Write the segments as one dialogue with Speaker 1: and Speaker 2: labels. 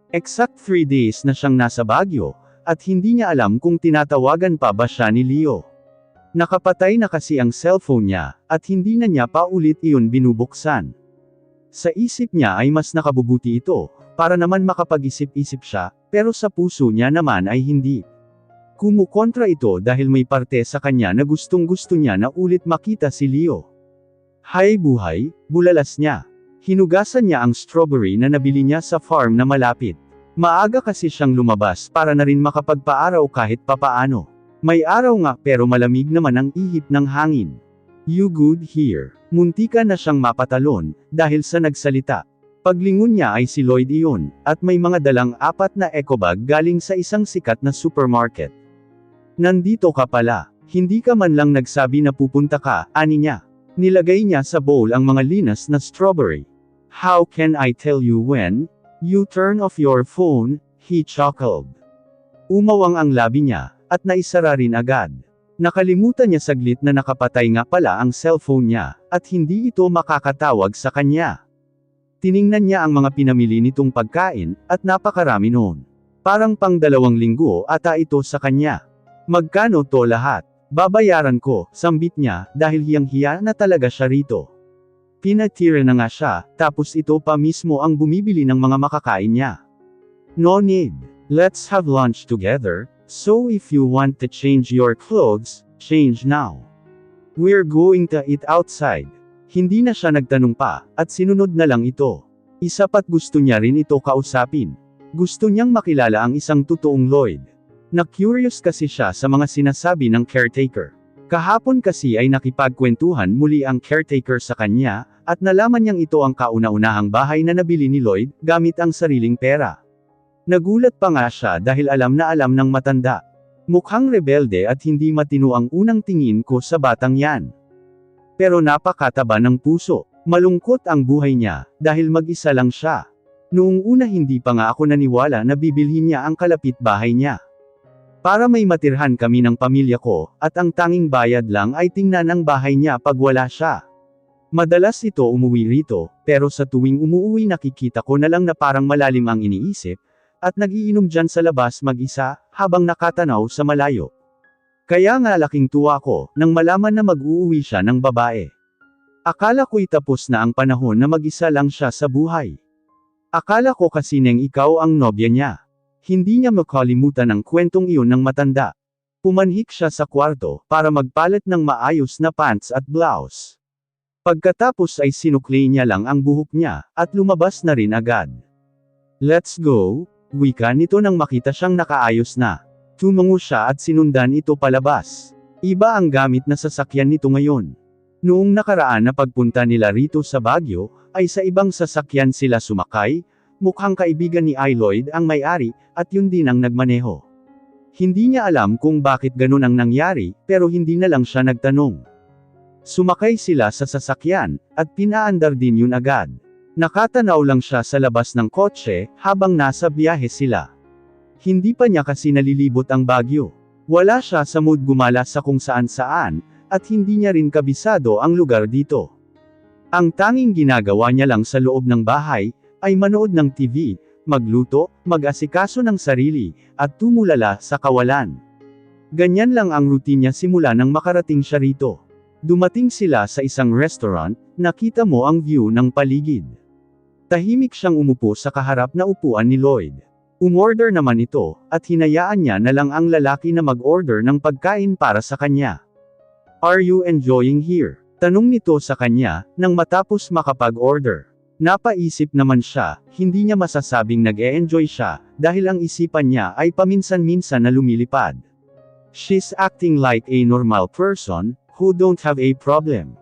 Speaker 1: Exact 3 days na siyang nasa Baguio, at hindi niya alam kung tinatawagan pa ba siya ni Leo. Nakapatay na kasi ang cellphone niya, at hindi na niya pa ulit iyon binubuksan. Sa isip niya ay mas nakabubuti ito, para naman makapag-isip-isip siya, pero sa puso niya naman ay hindi. Kumukontra ito dahil may parte sa kanya na gustong-gusto niya na ulit makita si Leo. Hay buhay, bulalas niya. Hinugasan niya ang strawberry na nabili niya sa farm na malapit. Maaga kasi siyang lumabas para na rin makapagpaaraw kahit papaano. May araw nga pero malamig naman ang ihip ng hangin. You good here? Muntika na siyang mapatalon, dahil sa nagsalita. Paglingon niya ay si Lloyd iyon, at may mga dalang 4 na ecobag galing sa isang sikat na supermarket. Nandito ka pala, hindi ka man lang nagsabi na pupunta ka, ani niya. Nilagay niya sa bowl ang mga linas na strawberry. How can I tell you when you turn off your phone? He chuckled. Umawang ang labi niya, at naisara rin agad. Nakalimutan niya saglit na nakapatay nga pala ang cellphone niya, at hindi ito makakatawag sa kanya. Tiningnan niya ang mga pinamili nitong pagkain, at napakarami noon. Parang pang 2 linggo ata ito sa kanya. Magkano to lahat? Babayaran ko, sambit niya, dahil hiyang-hiya na talaga siya rito. Pinatira na nga siya, tapos ito pa mismo ang bumibili ng mga makakain niya. No need. Let's have lunch together, so if you want to change your clothes, change now. We're going to eat outside. Hindi na siya nagtanong pa, at sinunod na lang ito. Isa pa't gusto niya rin ito kausapin. Gusto niyang makilala ang isang totoong Lloyd. Na-curious kasi siya sa mga sinasabi ng caretaker. Kahapon kasi ay nakipagkwentuhan muli ang caretaker sa kanya, at nalaman niyang ito ang kauna-unahang bahay na nabili ni Lloyd, gamit ang sariling pera. Nagulat pa nga siya dahil alam na alam ng matanda. Mukhang rebelde at hindi matino ang unang tingin ko sa batang yan. Pero napakataba ng puso. Malungkot ang buhay niya, dahil mag-isa lang siya. Noong una hindi pa nga ako naniwala na bibilhin niya ang kalapit bahay niya. Para may matirhan kami ng pamilya ko, at ang tanging bayad lang ay tingnan ang bahay niya pag wala siya. Madalas ito umuwi rito, pero sa tuwing umuwi nakikita ko na lang na parang malalim ang iniisip, at nagiinom dyan sa labas mag-isa, habang nakatanaw sa malayo. Kaya nga laking tuwa ko, nang malaman na mag-uuwi siya ng babae. Akala ko'y tapos na ang panahon na mag-isa lang siya sa buhay. Akala ko kasi nang ikaw ang nobya niya. Hindi niya makalimutan ang kwentong iyon ng matanda. Pumanhik siya sa kwarto, para magpalit ng maayos na pants at blouse. Pagkatapos ay sinukli niya lang ang buhok niya, at lumabas na rin agad. Let's go, wika nito nang makita siyang nakaayos na. Tumango siya at sinundan ito palabas. Iba ang gamit na sasakyan nito ngayon. Noong nakaraan na pagpunta nila rito sa Baguio, ay sa ibang sasakyan sila sumakay. Mukhang kaibigan ni Lloyd ang may-ari, at yun din ang nagmaneho. Hindi niya alam kung bakit ganun ang nangyari, pero hindi na lang siya nagtanong. Sumakay sila sa sasakyan, at pinaandar din yun agad. Nakatanaw lang siya sa labas ng kotse, habang nasa biyahe sila. Hindi pa niya kasi nalilibot ang Baguio. Wala siya sa mood gumala sa kung saan-saan, at hindi niya rin kabisado ang lugar dito. Ang tanging ginagawa niya lang sa loob ng bahay, ay manood ng TV, magluto, mag-asikaso ng sarili, at tumulala sa kawalan. Ganyan lang ang routine niya simula nang makarating siya rito. Dumating sila sa isang restaurant, nakita mo ang view ng paligid. Tahimik siyang umupo sa kaharap na upuan ni Lloyd. Umorder naman ito, at hinayaan niya na lang ang lalaki na mag-order ng pagkain para sa kanya. Are you enjoying here? Tanong nito sa kanya, nang matapos makapag-order. Napaisip naman siya, hindi niya masasabing nag-e-enjoy siya, dahil ang isipan niya ay paminsan-minsan na lumilipad. She's acting like a normal person, who don't have a problem.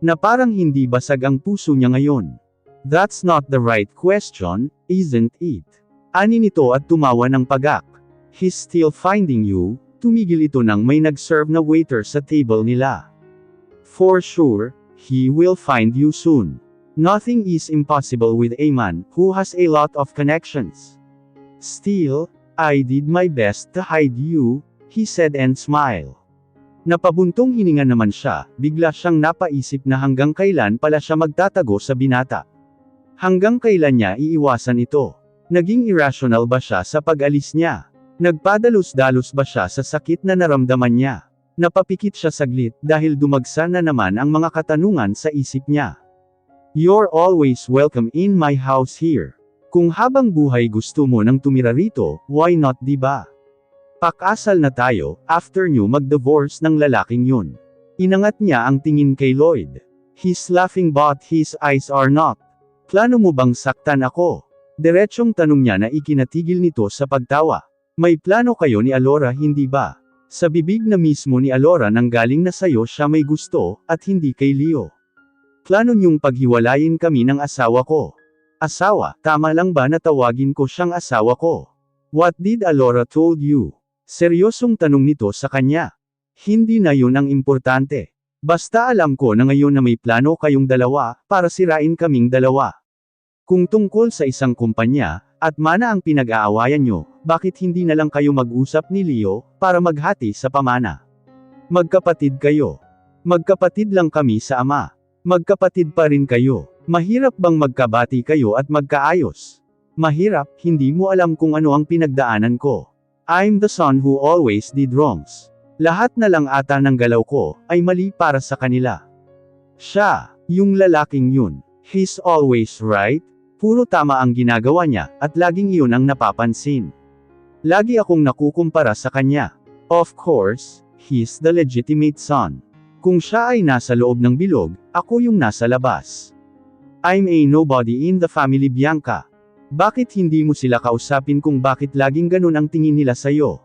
Speaker 1: Na parang hindi basag ang puso niya ngayon. That's not the right question, isn't it? Ani nito at tumawa ng pagak. He's still finding you, tumigil ito nang may nag-serve na waiter sa table nila. For sure, he will find you soon. Nothing is impossible with a man who has a lot of connections. Still, I did my best to hide you, he said and smiled. Napabuntong hininga naman siya, bigla siyang napaisip na hanggang kailan pala siya magtatago sa binata. Hanggang kailan niya iiwasan ito. Naging irrational ba siya sa pag-alis niya? Nagpadalos-dalos ba siya sa sakit na naramdaman niya? Napapikit siya saglit dahil dumagsa na naman ang mga katanungan sa isip niya. You're always welcome in my house here. Kung habang buhay gusto mo nang tumira rito, why not, di ba? Pakasal na tayo, after nyo mag-divorce ng lalaking yun. Inangat niya ang tingin kay Lloyd. He's laughing but his eyes are not. Plano mo bang saktan ako? Diretsyong tanong niya na ikinatigil nito sa pagtawa. May plano kayo ni Alora, hindi ba? Sa bibig na mismo ni Alora nanggaling na sayo siya may gusto, at hindi kay Leo. Plano niyong paghiwalayin kami ng asawa ko. Asawa, tama lang ba na tawagin ko siyang asawa ko? What did Alora told you? Seryosong tanong nito sa kanya. Hindi na yun ang importante. Basta alam ko na ngayon na may plano kayong dalawa, para sirain kaming dalawa. Kung tungkol sa isang kumpanya, at mana ang pinag-aawayan nyo, bakit hindi na lang kayo mag-usap ni Leo, para maghati sa pamana? Magkapatid kayo. Magkapatid lang kami sa ama. Magkapatid pa rin kayo. Mahirap bang magkabati kayo at magkaayos? Mahirap, hindi mo alam kung ano ang pinagdaanan ko. I'm the son who always did wrongs. Lahat na lang ata ng galaw ko, ay mali para sa kanila. Siya, yung lalaking yun, he's always right. Puro tama ang ginagawa niya, at laging iyon ang napapansin. Lagi akong nakukumpara sa kanya. Of course, he's the legitimate son. Kung siya ay nasa loob ng bilog, ako yung nasa labas. I'm a nobody in the family, Bianca. Bakit hindi mo sila kausapin kung bakit laging ganun ang tingin nila sa'yo?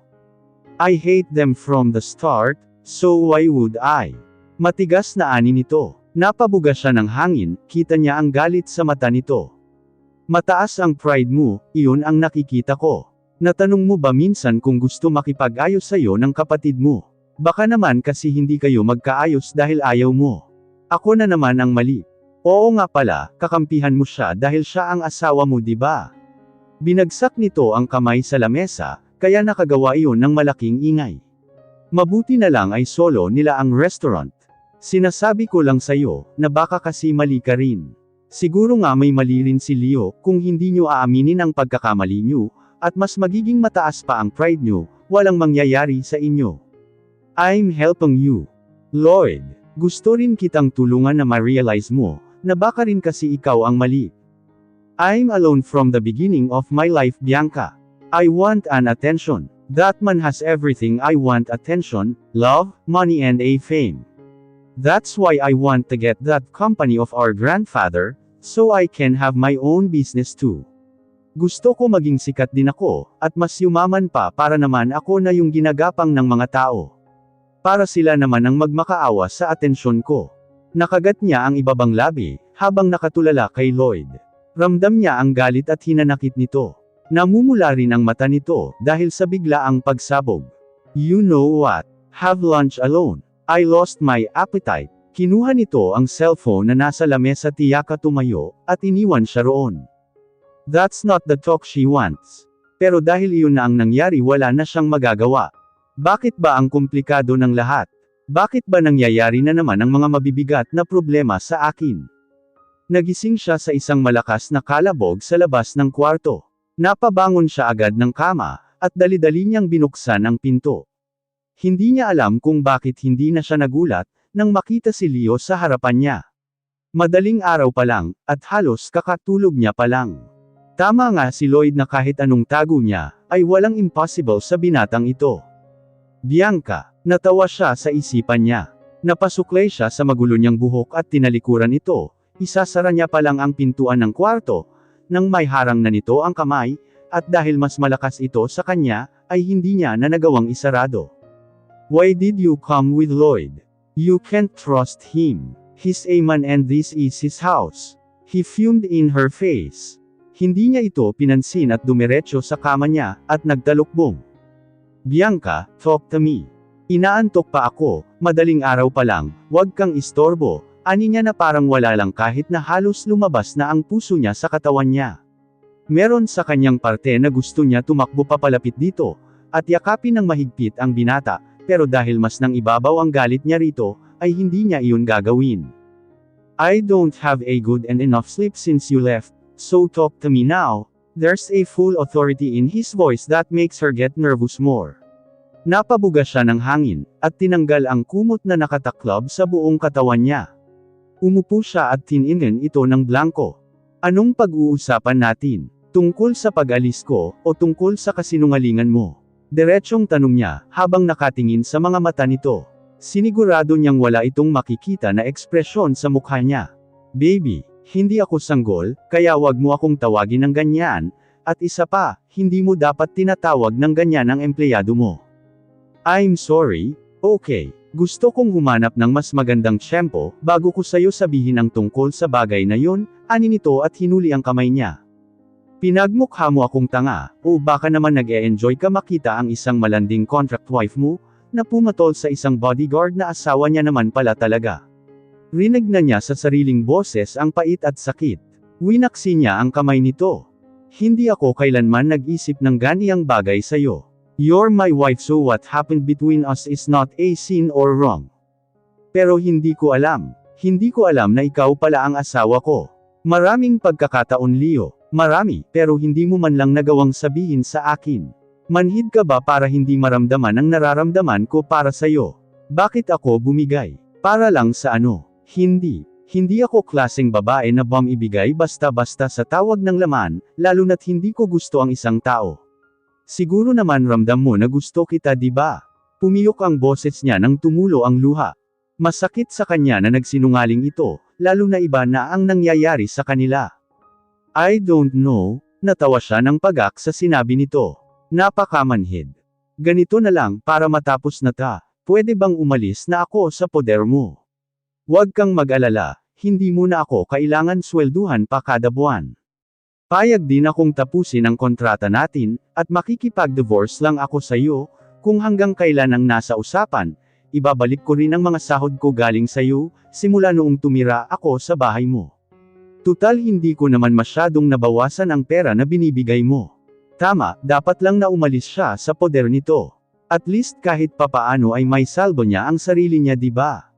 Speaker 1: I hate them from the start, so why would I? Matigas na ani nito. Napabuga siya ng hangin, kita niya ang galit sa mata nito. Mataas ang pride mo, iyon ang nakikita ko. Natanong mo ba minsan kung gusto makipag-ayos sa'yo ng kapatid mo? Baka naman kasi hindi kayo magkaayos dahil ayaw mo. Ako na naman ang mali. Oo nga pala, kakampihan mo siya dahil siya ang asawa mo, di ba? Binagsak nito ang kamay sa lamesa, kaya nakagawa iyon ng malaking ingay. Mabuti na lang ay solo nila ang restaurant. Sinasabi ko lang sa'yo, na baka kasi mali ka rin. Siguro nga may mali rin si Leo, kung hindi nyo aaminin ang pagkakamali nyo, at mas magiging mataas pa ang pride nyo, walang mangyayari sa inyo. I'm helping you. Lloyd, gusto rin kitang tulungan na ma-realize mo, na baka rin kasi ikaw ang mali. I'm alone from the beginning of my life, Bianca. I want an attention. That man has everything I want: attention, love, money and a fame. That's why I want to get that company of our grandfather, so I can have my own business too. Gusto ko maging sikat din ako, at mas yumaman pa para naman ako na yung ginagapang ng mga tao. Para sila naman ang magmakaawa sa atensyon ko. Nakagat niya ang ibabang labi, habang nakatulala kay Lloyd. Ramdam niya ang galit at hinanakit nito. Namumula rin ang mata nito, dahil sa biglaang pagsabog. You know what? Have lunch alone. I lost my appetite. Kinuha nito ang cellphone na nasa lamesa, tiyaka tumayo, at iniwan siya roon. That's not the talk she wants. Pero dahil iyon na ang nangyari, wala na siyang magagawa. Bakit ba ang komplikado ng lahat? Bakit ba nangyayari na naman ang mga mabibigat na problema sa akin? Nagising siya sa isang malakas na kalabog sa labas ng kwarto. Napabangon siya agad ng kama, at dali-dali niyang binuksan ang pinto. Hindi niya alam kung bakit hindi na siya nagulat, nang makita si Leo sa harapan niya. Madaling araw pa lang, at halos kakatulog niya pa lang. Tama nga si Lloyd na kahit anong tago niya, ay walang impossible sa binatang ito. Bianca, natawa siya sa isipan niya. Napasuklay siya sa magulo niyang buhok at tinalikuran ito, isasara niya pa lang ang pintuan ng kwarto, nang may harang na nito ang kamay, at dahil mas malakas ito sa kanya, ay hindi niya na nagawang isarado. Why did you come with Lloyd? You can't trust him. He's a man and this is his house. He fumed in her face. Hindi niya ito pinansin at dumiretso sa kama niya, at nagtalukbong. Bianca, talk to me. Inaantok pa ako, madaling araw pa lang, wag kang istorbo, ani niya na parang wala lang kahit na halos lumabas na ang puso niya sa katawan niya. Meron sa kanyang parte na gusto niya tumakbo papalapit dito, at yakapin ng mahigpit ang binata, pero dahil mas nang ibabaw ang galit niya rito, ay hindi niya iyon gagawin. I don't have a good and enough sleep since you left, so talk to me now. There's a full authority in his voice that makes her get nervous more. Napabuga siya ng hangin, at tinanggal ang kumot na nakataklob sa buong katawan niya. Umupo siya at tiningnan ito ng blanko. Anong pag-uusapan natin? Tungkol sa pag-alis ko, o tungkol sa kasinungalingan mo? Diretsyong tanong niya, habang nakatingin sa mga mata nito. Sinigurado niyang wala itong makikita na ekspresyon sa mukha niya. Baby, hindi ako sanggol, kaya wag mo akong tawagin ng ganyan, at isa pa, hindi mo dapat tinatawag ng ganyan ang empleyado mo. I'm sorry, okay. Gusto kong humanap ng mas magandang tiyempo, bago ko sayo sabihin ang tungkol sa bagay na yun, ani nito at hinuli ang kamay niya. Pinagmukha mo akong tanga, o baka naman nag-e-enjoy ka makita ang isang malanding contract wife mo, na pumatol sa isang bodyguard na asawa niya naman pala talaga. Rinig na niya sa sariling boses ang pait at sakit. Winaksi niya ang kamay nito. Hindi ako kailanman nag-isip ng ganiyang bagay sayo. You're my wife, so what happened between us is not a sin or wrong. Pero hindi ko alam na ikaw pala ang asawa ko. Maraming pagkakataon, Leo. Marami, pero hindi mo man lang nagawang sabihin sa akin. Manhid ka ba para hindi maramdaman ang nararamdaman ko para sayo? Bakit ako bumigay? Para lang sa ano? Hindi ako klaseng babae na ibigay basta-basta sa tawag ng laman, lalo na't hindi ko gusto ang isang tao. Siguro naman ramdam mo na gusto kita, di ba? Pumiyok ang boses niya nang tumulo ang luha. Masakit sa kanya na nagsinungaling ito, lalo na iba na ang nangyayari sa kanila. I don't know, natawa siya ng pagak sa sinabi nito. Napakamanhid. Ganito na lang, para matapos na pwede bang umalis na ako sa poder mo? Huwag kang mag-alala, hindi mo na ako kailangan swelduhan pa kada buwan. Payag din akong tapusin ang kontrata natin, at makikipag-divorce lang ako sa iyo, kung hanggang kailan ang nasa usapan, ibabalik ko rin ang mga sahod ko galing sa iyo, simula noong tumira ako sa bahay mo. Tutal hindi ko naman masyadong nabawasan ang pera na binibigay mo. Tama, dapat lang na umalis siya sa poder nito. At least kahit papaano ay may salbo niya ang sarili niya, di ba?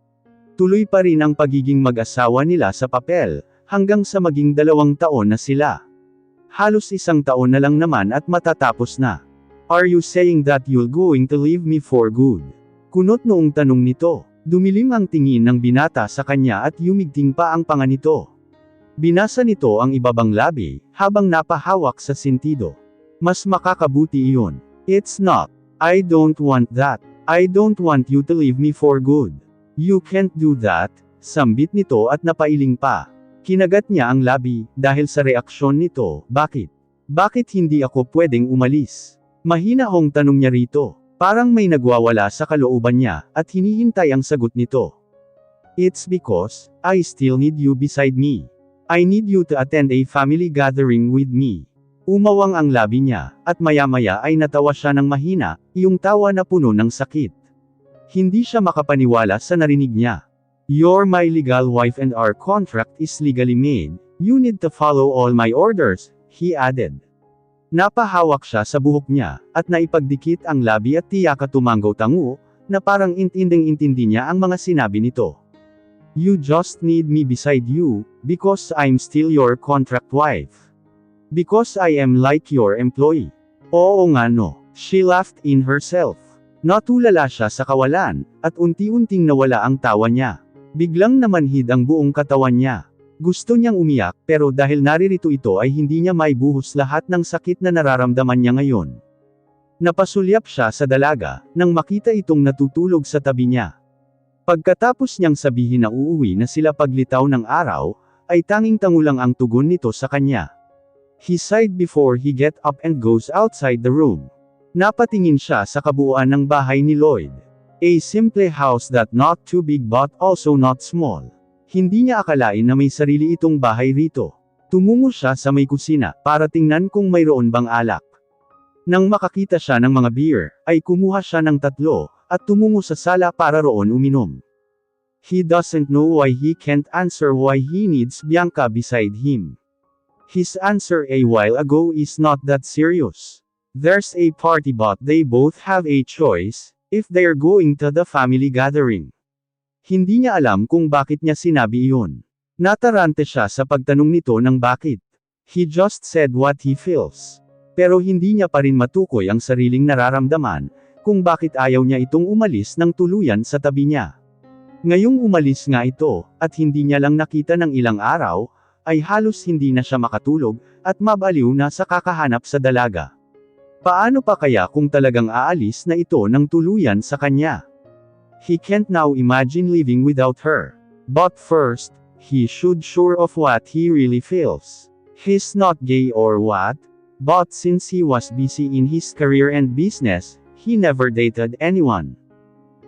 Speaker 1: Tuloy pa rin ang pagiging mag-asawa nila sa papel, hanggang sa maging 2 taon na sila. Halos 1 taon na lang naman at matatapos na. Are you saying that you're going to leave me for good? Kunot noong tanong nito. Dumilim ang tingin ng binata sa kanya at yumigting pa ang panga nito. Binasa nito ang ibabang labi, habang napahawak sa sentido. Mas makakabuti iyon. It's not. I don't want that. I don't want you to leave me for good. You can't do that, sambit nito at napailing pa. Kinagat niya ang labi, dahil sa reaksyon nito, bakit? Bakit hindi ako pwedeng umalis? Mahina hong tanong niya rito. Parang may nagwawala sa kalooban niya, at hinihintay ang sagot nito. It's because, I still need you beside me. I need you to attend a family gathering with me. Umawang ang labi niya, at maya-maya ay natawa siya ng mahina, iyong tawa na puno ng sakit. Hindi siya makapaniwala sa narinig niya. You're my legal wife and our contract is legally made, you need to follow all my orders, he added. Napahawak siya sa buhok niya, at naipagdikit ang labi at tiyaka tumanggaw-tango, na parang intinding-intindi niya ang mga sinabi nito. You just need me beside you, because I'm still your contract wife. Because I am like your employee. Oo nga no, she laughed in herself. Natulala siya sa kawalan, at unti-unting nawala ang tawa niya. Biglang namanhid ang buong katawan niya. Gusto niyang umiyak, pero dahil naririto ito ay hindi niya maibuhos lahat ng sakit na nararamdaman niya ngayon. Napasulyap siya sa dalaga, nang makita itong natutulog sa tabi niya. Pagkatapos niyang sabihin na uuwi na sila paglitaw ng araw, ay tanging tangulang ang tugon nito sa kanya. He sighed before he get up and goes outside the room. Napatingin siya sa kabuuan ng bahay ni Lloyd. A simple house that not too big but also not small. Hindi niya akalain na may sarili itong bahay rito. Tumungo siya sa may kusina, para tingnan kung mayroon bang alak. Nang makakita siya ng mga beer, ay kumuha siya ng 3, at tumungo sa sala para roon uminom. He doesn't know why he can't answer why he needs Bianca beside him. His answer a while ago is not that serious. There's a party but they both have a choice, if they're going to the family gathering. Hindi niya alam kung bakit niya sinabi iyon. Natarante siya sa pagtanong nito ng bakit. He just said what he feels. Pero hindi niya pa rin matukoy ang sariling nararamdaman, kung bakit ayaw niya itong umalis ng tuluyan sa tabi niya. Ngayong umalis nga ito, at hindi niya lang nakita ng ilang araw, ay halos hindi na siya makatulog, at mabaliw na sa kakahanap sa dalaga. Paano pa kaya kung talagang aalis na ito ng tuluyan sa kanya? He can't now imagine living without her. But first, he should sure of what he really feels. He's not gay or what? But since he was busy in his career and business, he never dated anyone.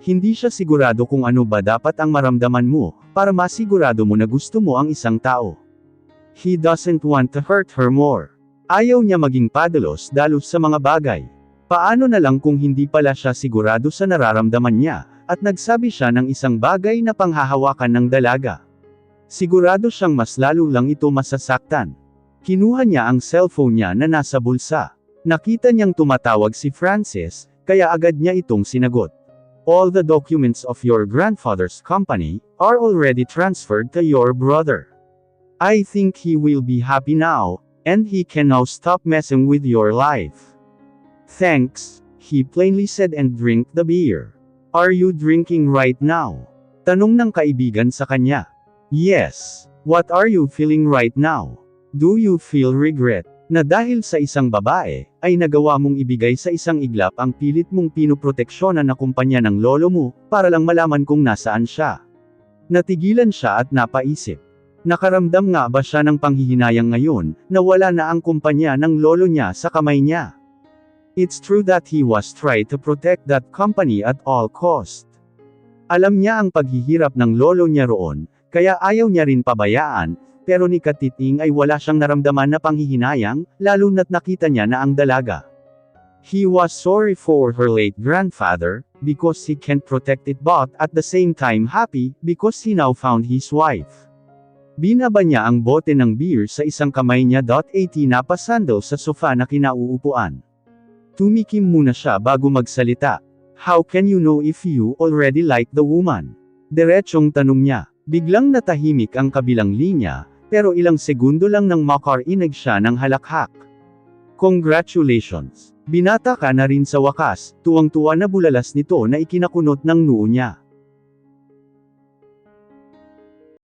Speaker 1: Hindi siya sigurado kung ano ba dapat ang maramdaman mo, para masigurado mo na gusto mo ang isang tao. He doesn't want to hurt her more. Ayaw niya maging padalos-dalos sa mga bagay. Paano na lang kung hindi pala siya sigurado sa nararamdaman niya, at nagsabi siya ng isang bagay na panghahawakan ng dalaga. Sigurado siyang mas lalo lang ito masasaktan. Kinuha niya ang cellphone niya na nasa bulsa. Nakita niyang tumatawag si Francis, kaya agad niya itong sinagot. All the documents of your grandfather's company are already transferred to your brother. I think he will be happy now, and he can now stop messing with your life. Thanks, he plainly said and drank the beer. Are you drinking right now? Tanong ng kaibigan sa kanya. Yes. What are you feeling right now? Do you feel regret? Na dahil sa isang babae, ay nagawa mong ibigay sa isang iglap ang pilit mong pinoproteksyonan na kumpanya ng lolo mo, para lang malaman kung nasaan siya. Natigilan siya at napaisip. Nakaramdam nga ba siya ng panghihinayang ngayon, na wala na ang kumpanya ng lolo niya sa kamay niya? It's true that he was trying to protect that company at all cost. Alam niya ang paghihirap ng lolo niya roon, kaya ayaw niya rin pabayaan, pero ni Katiting ay wala siyang naramdaman na panghihinayang, lalo na't nakita niya na ang dalaga. He was sorry for her late grandfather, because he can't protect it, but at the same time happy, because he now found his wife. Binaba niya ang bote ng beer sa isang kamay niya. Napasandal sa sofa na kinauupuan. Tumikim muna siya bago magsalita. How can you know if you already like the woman? Diretsong tanong niya. Biglang natahimik ang kabilang linya, pero ilang segundo lang nang makarinig siya ng halakhak. Congratulations! Binata ka na rin sa wakas, tuwang-tuwa na bulalas nito na ikinakunot ng noo niya.